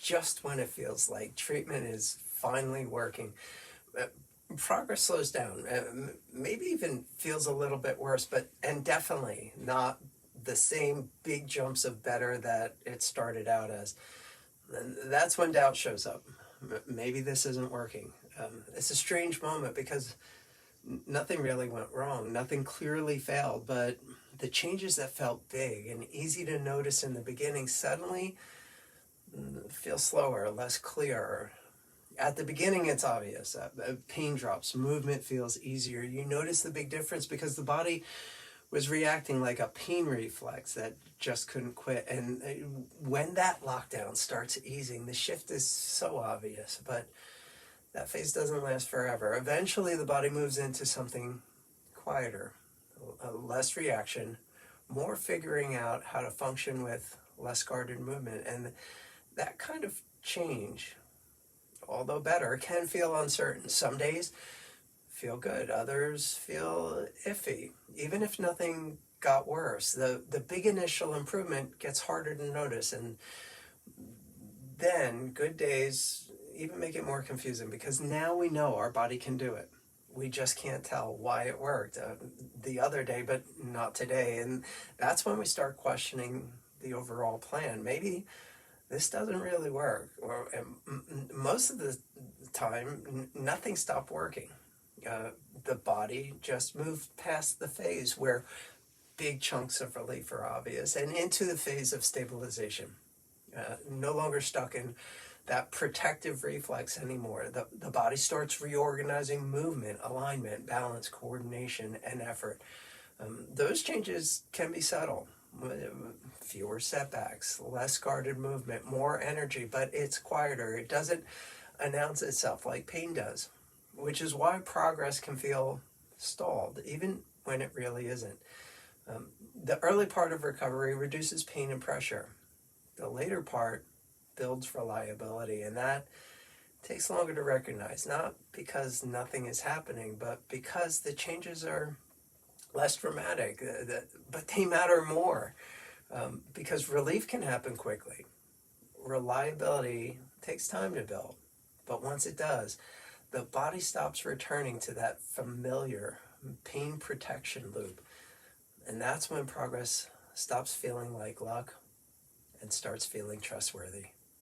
just when it feels like treatment is finally working, uh, progress slows down, maybe even feels a little bit worse, and definitely not the same big jumps of better that it started out as. And that's when doubt shows up. Maybe this isn't working. It's a strange moment because nothing really went wrong, nothing clearly failed, but the changes that felt big and easy to notice in the beginning suddenly feel slower, less clear. At the beginning, it's obvious. Pain drops, movement feels easier. You notice the big difference because the body was reacting like a pain reflex that just couldn't quit. And when that lockdown starts easing, the shift is so obvious, but that phase doesn't last forever. Eventually, the body moves into something quieter, less reaction, more figuring out how to function with less guarded movement. And that kind of change, although better, can feel uncertain. Some days feel good, others feel iffy. Even if nothing got worse, the big initial improvement gets harder to notice, and then good days even make it more confusing because now we know our body can do it. We just can't tell why it worked the other day, but not today. And that's when we start questioning the overall plan. Maybe this doesn't really work. Or most of the time, nothing stopped working. The body just moved past the phase where big chunks of relief are obvious and into the phase of stabilization. No longer stuck in that protective reflex anymore. The body starts reorganizing movement, alignment, balance, coordination, and effort. Those changes can be subtle. Fewer setbacks, less guarded movement, more energy, but it's quieter. It doesn't announce itself like pain does, which is why progress can feel stalled, even when it really isn't. The early part of recovery reduces pain and pressure. The later part builds reliability, and that takes longer to recognize, not because nothing is happening, but because the changes are less dramatic, but they matter more, because relief can happen quickly. Reliability takes time to build, but once it does, the body stops returning to that familiar pain protection loop, and that's when progress stops feeling like luck and starts feeling trustworthy.